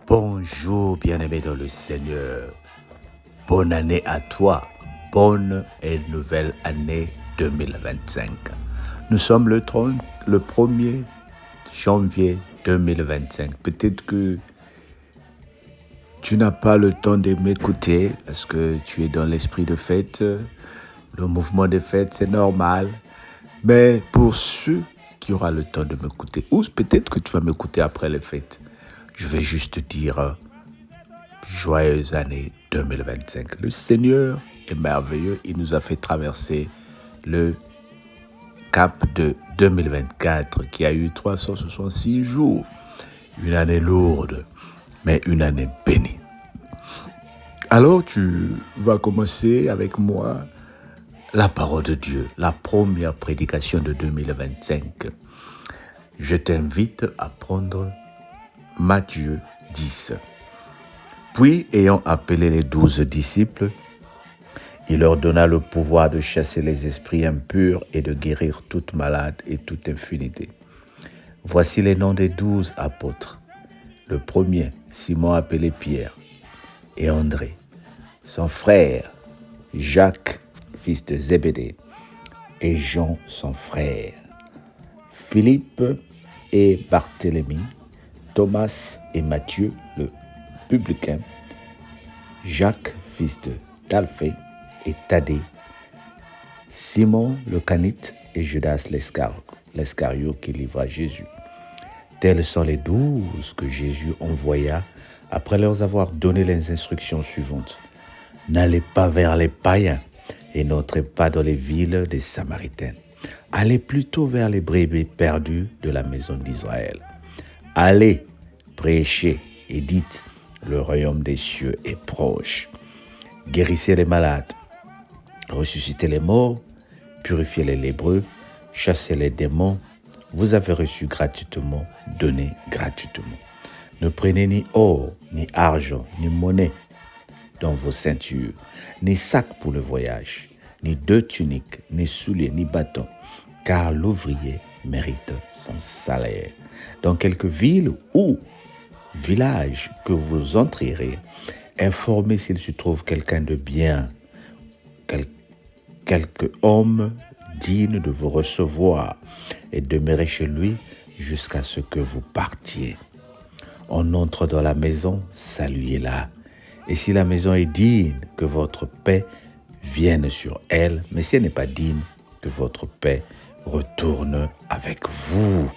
Bonjour bien-aimé dans le Seigneur. Bonne année à toi. Bonne et nouvelle année 2025. Nous sommes le 1er janvier 2025. Peut-être que tu n'as pas le temps de m'écouter parce que tu es dans l'esprit de fête. Le mouvement de fête, c'est normal. Mais pour ceux qui auront le temps de m'écouter, ou peut-être que tu vas m'écouter après les fêtes, je vais juste te dire joyeuse année 2025. Le Seigneur est merveilleux. Il nous a fait traverser le cap de 2024 qui a eu 366 jours. Une année lourde, mais une année bénie. Alors tu vas commencer avec moi la parole de Dieu, la première prédication de 2025. Je t'invite à prendre Matthieu 10. Puis, ayant appelé les 12 disciples, il leur donna le pouvoir de chasser les esprits impurs et de guérir toute malade et toute infirmité. Voici les noms des 12 apôtres. Le premier, Simon appelé Pierre, et André, son frère, Jacques, fils de Zébédée, et Jean, son frère, Philippe et Barthélemy, Thomas et Matthieu, le publicain, Jacques, fils d'Alphée, et Thaddée, Simon le Canite et Judas l'Iscario qui livra Jésus. Tels sont les 12 que Jésus envoya après leur avoir donné les instructions suivantes. N'allez pas vers les païens et n'entrez pas dans les villes des Samaritains. Allez plutôt vers les brebis perdues de la maison d'Israël. Allez, prêchez et dites, le royaume des cieux est proche. Guérissez les malades, ressuscitez les morts, purifiez les lépreux, chassez les démons. Vous avez reçu gratuitement, donnez gratuitement. Ne prenez ni or, ni argent, ni monnaie dans vos ceintures, ni sac pour le voyage, ni 2 tuniques, ni souliers, ni bâtons, car l'ouvrier mérite son salaire. Dans quelque ville ou village que vous entrerez, informez s'il se trouve quelqu'un de bien, quelque homme digne de vous recevoir et demeurez chez lui jusqu'à ce que vous partiez. On entre dans la maison, saluez-la. Et si la maison est digne, que votre paix vienne sur elle, mais si elle n'est pas digne, que votre paix retourne avec vous.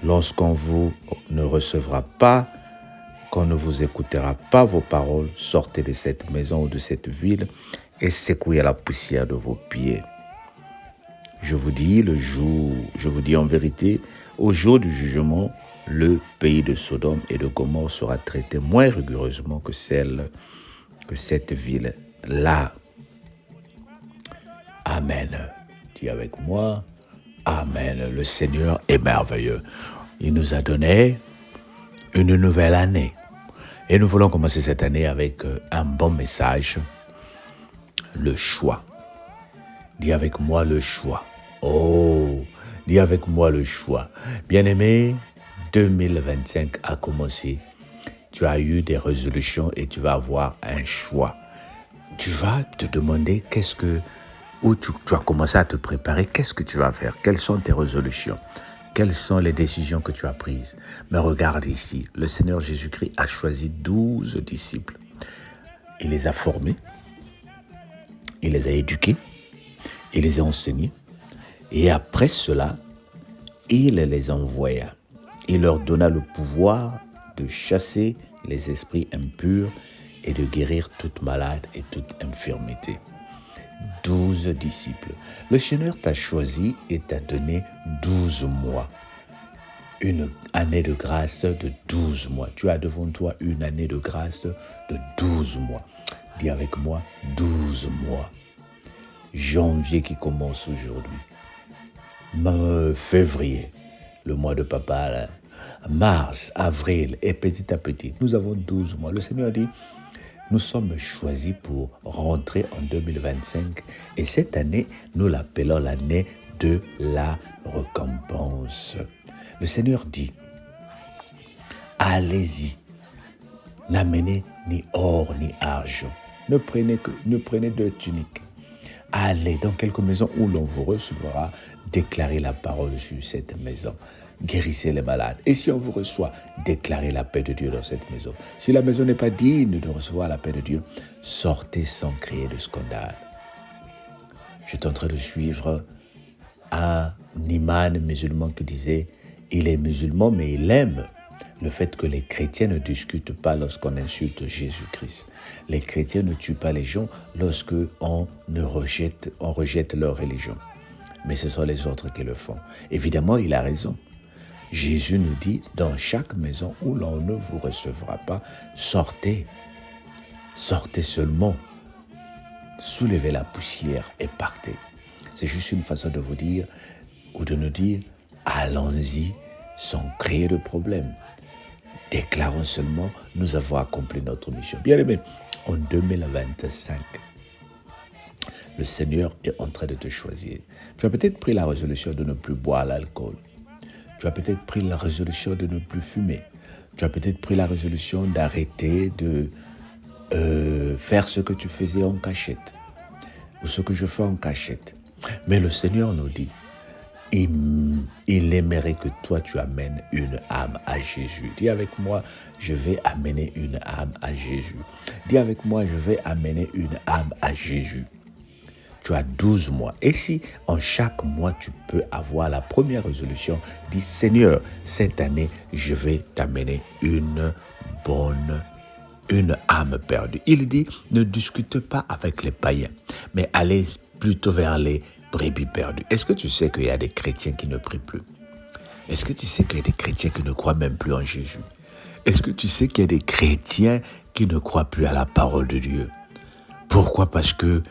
Lorsqu'on vous ne recevra pas, qu'on ne vous écoutera pas vos paroles, sortez de cette maison ou de cette ville et secouez la poussière de vos pieds. Je vous dis en vérité, au jour du jugement, le pays de Sodome et de Gomorrhe sera traité moins rigoureusement que cette ville-là. Amen. Dis avec moi, Amen. Le Seigneur est merveilleux. Il nous a donné une nouvelle année. Et nous voulons commencer cette année avec un bon message, le choix. Dis avec moi le choix. Oh, dis avec moi le choix. Bien-aimé, 2025 a commencé. Tu as eu des résolutions et tu vas avoir un choix. Tu vas te demander tu as commencé à te préparer, qu'est-ce que tu vas faire? Quelles sont tes résolutions? Quelles sont les décisions que tu as prises? Mais regarde ici, le Seigneur Jésus-Christ a choisi 12 disciples. Il les a formés, il les a éduqués, il les a enseignés. Et après cela, il les envoya. Il leur donna le pouvoir de chasser les esprits impurs et de guérir toute malade et toute infirmité. 12 disciples. Le Seigneur t'a choisi et t'a donné 12 mois. Une année de grâce de 12 mois. Tu as devant toi une année de grâce de 12 mois. Dis avec moi, 12 mois. Janvier qui commence aujourd'hui. Février, le mois de papa, là. Mars, avril, et petit à petit, nous avons 12 mois. Le Seigneur dit, nous sommes choisis pour rentrer en 2025 et cette année, nous l'appelons l'année de la récompense. Le Seigneur dit, allez-y, N'amenez ni or ni argent. Ne prenez 2 tuniques. Allez dans quelque maison où l'on vous recevra, déclarez la parole sur cette maison. Guérissez les malades. Et si on vous reçoit, déclarez la paix de Dieu dans cette maison. Si la maison n'est pas digne de recevoir la paix de Dieu, sortez sans créer de scandale. J'étais en train de suivre un imam musulman qui disait « Il est musulman, mais il aime le fait que les chrétiens ne discutent pas lorsqu'on insulte Jésus-Christ. Les chrétiens ne tuent pas les gens lorsqu'on rejette leur religion. Mais ce sont les autres qui le font. » Évidemment, il a raison. Jésus nous dit, dans chaque maison où l'on ne vous recevra pas, sortez. Sortez seulement. Soulevez la poussière et partez. C'est juste une façon de vous dire ou de nous dire, allons-y sans créer de problème. Déclarons seulement, nous avons accompli notre mission. Bien aimé, en 2025, le Seigneur est en train de te choisir. Tu as peut-être pris la résolution de ne plus boire l'alcool. Tu as peut-être pris la résolution de ne plus fumer. Tu as peut-être pris la résolution d'arrêter de faire ce que tu faisais en cachette ou ce que je fais en cachette. Mais le Seigneur nous dit, il aimerait que toi tu amènes une âme à Jésus. Dis avec moi, je vais amener une âme à Jésus. Dis avec moi, je vais amener une âme à Jésus. Tu as 12 mois. Et si en chaque mois, tu peux avoir la première résolution, dis Seigneur, cette année, je vais t'amener une âme perdue. Il dit, ne discute pas avec les païens, mais allez plutôt vers les brebis perdues. Est-ce que tu sais qu'il y a des chrétiens qui ne prient plus? Est-ce que tu sais qu'il y a des chrétiens qui ne croient même plus en Jésus? Est-ce que tu sais qu'il y a des chrétiens qui ne croient plus à la parole de Dieu? Pourquoi? Parce que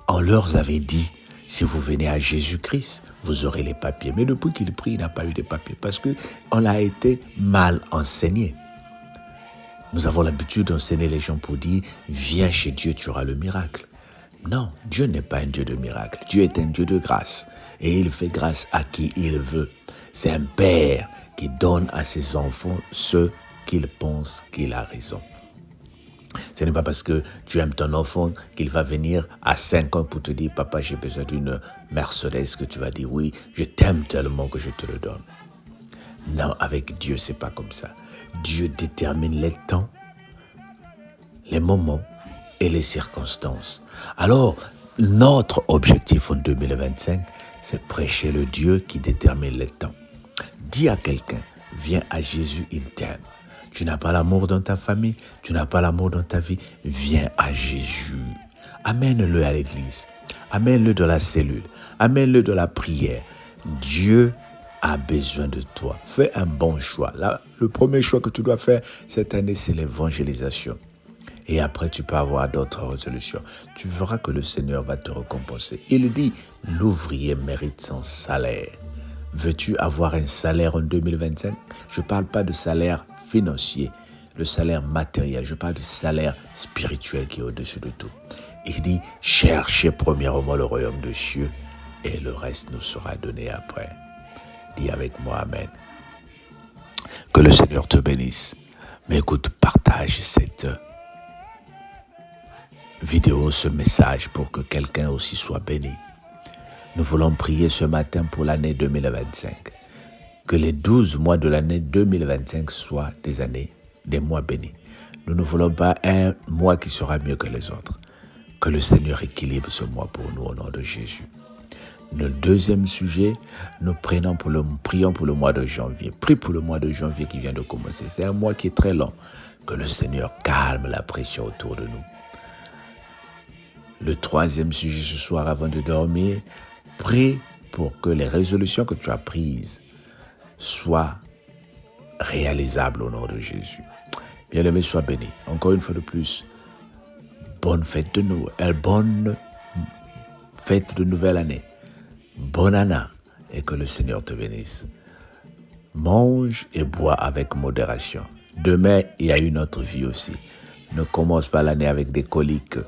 on leur avait dit, si vous venez à Jésus-Christ, vous aurez les papiers. Mais depuis qu'il prie, il n'a pas eu de papiers parce qu'on a été mal enseigné. Nous avons l'habitude d'enseigner les gens pour dire, viens chez Dieu, tu auras le miracle. Non, Dieu n'est pas un Dieu de miracle. Dieu est un Dieu de grâce. Et il fait grâce à qui il veut. C'est un père qui donne à ses enfants ce qu'il pense qu'il a raison. Ce n'est pas parce que tu aimes ton enfant qu'il va venir à 5 ans pour te dire « Papa, j'ai besoin d'une Mercedes » que tu vas dire « Oui, je t'aime tellement que je te le donne ». Non, avec Dieu, c'est pas comme ça. Dieu détermine les temps, les moments et les circonstances. Alors, notre objectif en 2025, c'est prêcher le Dieu qui détermine les temps. Dis à quelqu'un, viens à Jésus, il t'aime. Tu n'as pas l'amour dans ta famille, tu n'as pas l'amour dans ta vie, viens à Jésus. Amène-le à l'église, amène-le dans la cellule, amène-le dans la prière. Dieu a besoin de toi. Fais un bon choix. Là, le premier choix que tu dois faire cette année, c'est l'évangélisation. Et après, tu peux avoir d'autres résolutions. Tu verras que le Seigneur va te récompenser. Il dit, l'ouvrier mérite son salaire. Veux-tu avoir un salaire en 2025? Je ne parle pas de salaire financier, le salaire matériel. Je parle du salaire spirituel qui est au-dessus de tout. Il dit, cherchez premièrement le royaume de Dieu et le reste nous sera donné après. Dis avec moi, Amen. Que le Seigneur te bénisse. Mais écoute, partage cette vidéo, ce message pour que quelqu'un aussi soit béni. Nous voulons prier ce matin pour l'année 2025. Que les 12 mois de l'année 2025 soient des mois bénis. Nous ne voulons pas un mois qui sera mieux que les autres. Que le Seigneur équilibre ce mois pour nous au nom de Jésus. Le deuxième sujet, nous prions pour le mois de janvier. Prie pour le mois de janvier qui vient de commencer. C'est un mois qui est très long. Que le Seigneur calme la pression autour de nous. Le troisième sujet ce soir avant de dormir, prie pour que les résolutions que tu as prises soient réalisables au nom de Jésus. Bien-aimé, sois béni. Encore une fois de plus, bonne fête de Noël, bonne fête de nouvelle année. Bonne année et que le Seigneur te bénisse. Mange et bois avec modération. Demain, il y a une autre vie aussi. Ne commence pas l'année avec des coliques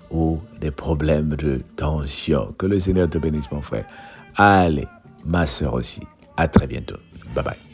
ou des problèmes de tension. Que le Seigneur te bénisse, mon frère. Allez, ma sœur aussi. À très bientôt. Bye bye.